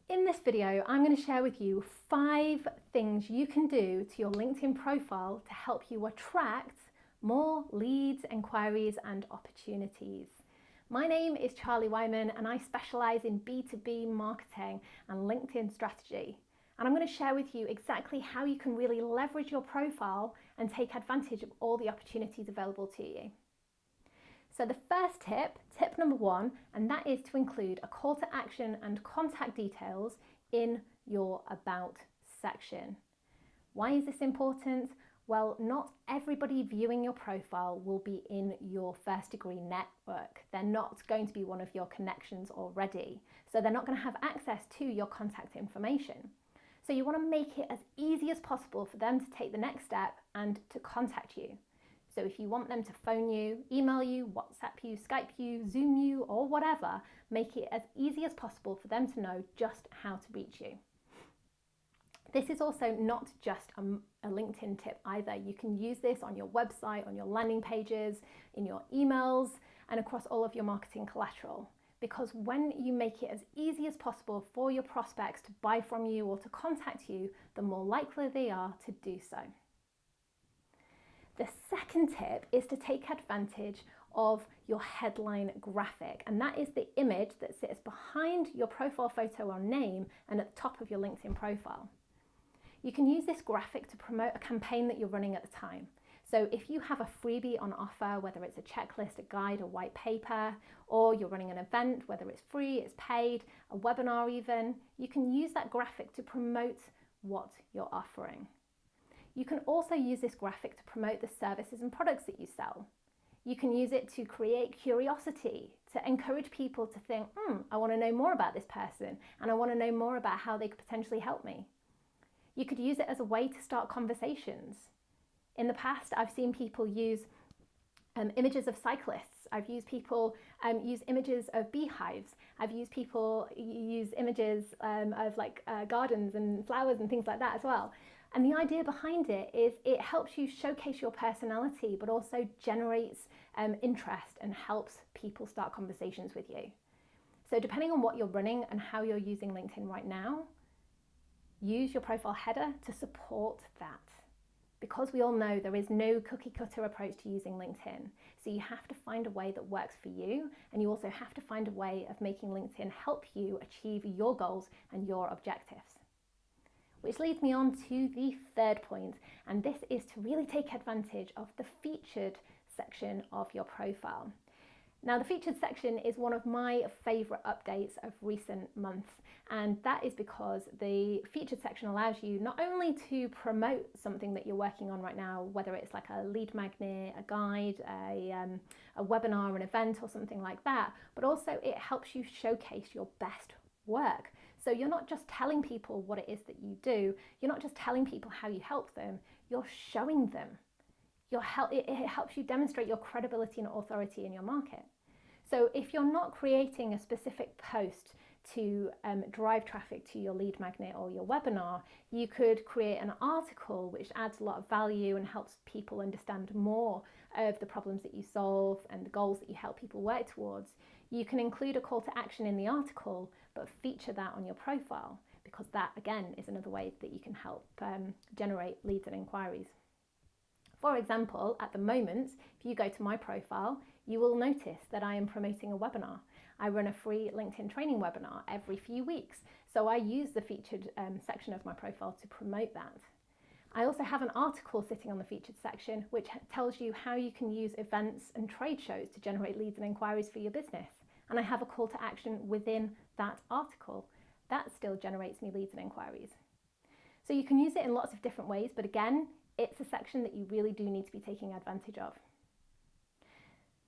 In this video, I'm going to share with you 5 things you can do to your LinkedIn profile to help you attract more leads, inquiries, and opportunities. My name is Charlie Wyman and I specialize in B2B marketing and LinkedIn strategy. And I'm going to share with you exactly how you can really leverage your profile and take advantage of all the opportunities available to you. So the first tip number 1, and that is to include a call to action and contact details in your About section. Why is this important? Well, not everybody viewing your profile will be in your first degree network. They're not going to be one of your connections already. So they're not going to have access to your contact information. So you want to make it as easy as possible for them to take the next step and to contact you. So if you want them to phone you, email you, WhatsApp you, Skype you, Zoom you, or whatever, make it as easy as possible for them to know just how to reach you. This is also not just a LinkedIn tip either. You can use this on your website, on your landing pages, in your emails, and across all of your marketing collateral. Because when you make it as easy as possible for your prospects to buy from you or to contact you, the more likely they are to do so. The second tip is to take advantage of your headline graphic, and that is the image that sits behind your profile photo or name and at the top of your LinkedIn profile. You can use this graphic to promote a campaign that you're running at the time. So if you have a freebie on offer, whether it's a checklist, a guide, a white paper, or you're running an event, whether it's free, it's paid, a webinar even, you can use that graphic to promote what you're offering. You can also use this graphic to promote the services and products that you sell. You can use it to create curiosity, to encourage people to think, I want to know more about this person and I want to know more about how they could potentially help me. You could use it as a way to start conversations. In the past, I've seen people use images of cyclists. I've used people use images of beehives. I've used people use images of gardens and flowers and things like that as well. And the idea behind it is it helps you showcase your personality, but also generates interest and helps people start conversations with you. So depending on what you're running and how you're using LinkedIn right now, use your profile header to support that. Because we all know there is no cookie cutter approach to using LinkedIn. So you have to find a way that works for you, and you also have to find a way of making LinkedIn help you achieve your goals and your objectives. Which leads me on to the third point, and this is to really take advantage of the featured section of your profile. Now, the featured section is one of my favorite updates of recent months, and that is because the featured section allows you not only to promote something that you're working on right now, whether it's like a lead magnet, a guide, a webinar, an event, or something like that, but also it helps you showcase your best work. So you're not just telling people what it is that you do, you're not just telling people how you help them, you're showing them. It helps you demonstrate your credibility and authority in your market. So if you're not creating a specific post to drive traffic to your lead magnet or your webinar, you could create an article which adds a lot of value and helps people understand more of the problems that you solve and the goals that you help people work towards. You can include a call to action in the article, but feature that on your profile, because that again is another way that you can help generate leads and inquiries. For example, at the moment, if you go to my profile, you will notice that I am promoting a webinar. I run a free LinkedIn training webinar every few weeks, so I use the featured section of my profile to promote that. I also have an article sitting on the featured section which tells you how you can use events and trade shows to generate leads and inquiries for your business. And I have a call to action within that article. That still generates me leads and inquiries. So you can use it in lots of different ways, but again, it's a section that you really do need to be taking advantage of.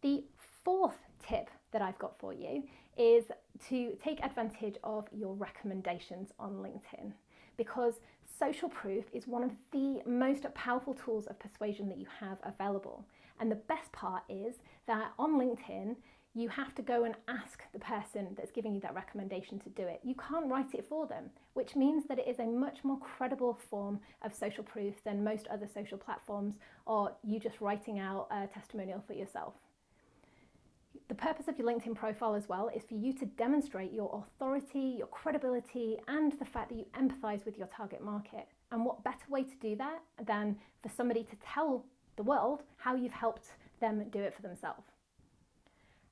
The fourth tip that I've got for you is to take advantage of your recommendations on LinkedIn, because social proof is one of the most powerful tools of persuasion that you have available. And the best part is that on LinkedIn, you have to go and ask the person that's giving you that recommendation to do it. You can't write it for them, which means that it is a much more credible form of social proof than most other social platforms, or you just writing out a testimonial for yourself. The purpose of your LinkedIn profile as well is for you to demonstrate your authority, your credibility, and the fact that you empathize with your target market. And what better way to do that than for somebody to tell the world how you've helped them do it for themselves.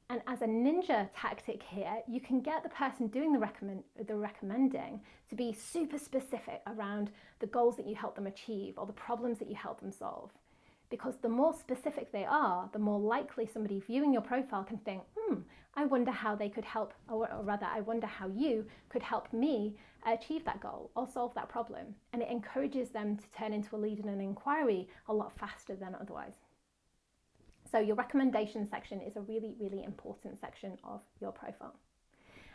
And as a ninja tactic here, you can get the person doing the recommending to be super specific around the goals that you help them achieve or the problems that you help them solve. Because the more specific they are, the more likely somebody viewing your profile can think, I wonder how they could help, or rather, I wonder how you could help me achieve that goal or solve that problem. And it encourages them to turn into a lead and an inquiry a lot faster than otherwise. So your recommendation section is a really, really important section of your profile.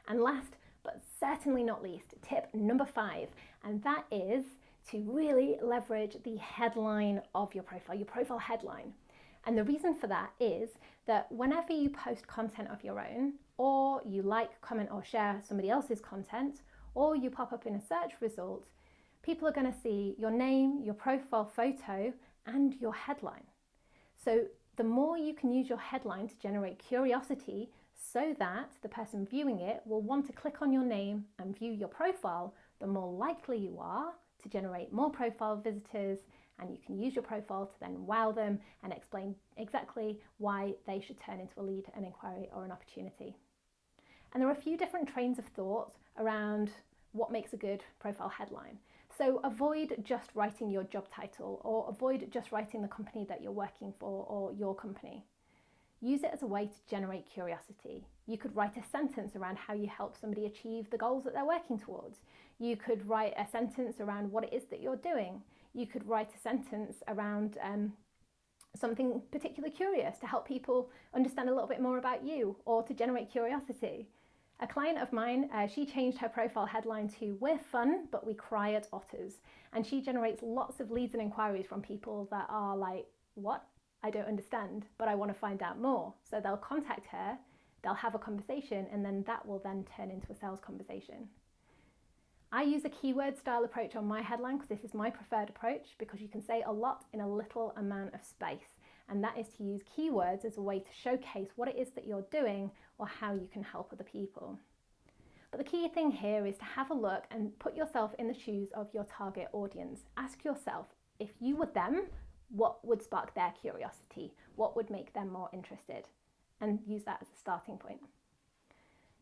And last, but certainly not least, tip number 5, and that is to really leverage the headline of your profile headline. And the reason for that is that whenever you post content of your own, or you like, comment, or share somebody else's content, or you pop up in a search result, people are going to see your name, your profile photo, and your headline. So the more you can use your headline to generate curiosity so that the person viewing it will want to click on your name and view your profile, the more likely you are to generate more profile visitors, and you can use your profile to then wow them and explain exactly why they should turn into a lead, an inquiry, or an opportunity. And there are a few different trains of thought around what makes a good profile headline. So avoid just writing your job title, or avoid just writing the company that you're working for or your company. Use it as a way to generate curiosity. You could write a sentence around how you help somebody achieve the goals that they're working towards. You could write a sentence around what it is that you're doing. You could write a sentence around something particularly curious to help people understand a little bit more about you or to generate curiosity. A client of mine, she changed her profile headline to "We're fun, but we cry at otters." And she generates lots of leads and inquiries from people that are like, what? I don't understand, but I want to find out more. So they'll contact her, they'll have a conversation, and then that will then turn into a sales conversation. I use a keyword style approach on my headline because this is my preferred approach, because you can say a lot in a little amount of space. And that is to use keywords as a way to showcase what it is that you're doing or how you can help other people. But the key thing here is to have a look and put yourself in the shoes of your target audience. Ask yourself, if you were them, what would spark their curiosity? What would make them more interested? And use that as a starting point.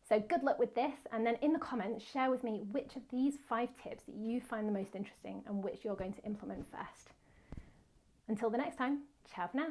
So good luck with this, and then in the comments share with me which of these 5 tips that you find the most interesting and which you're going to implement first. Until the next time, ciao for now.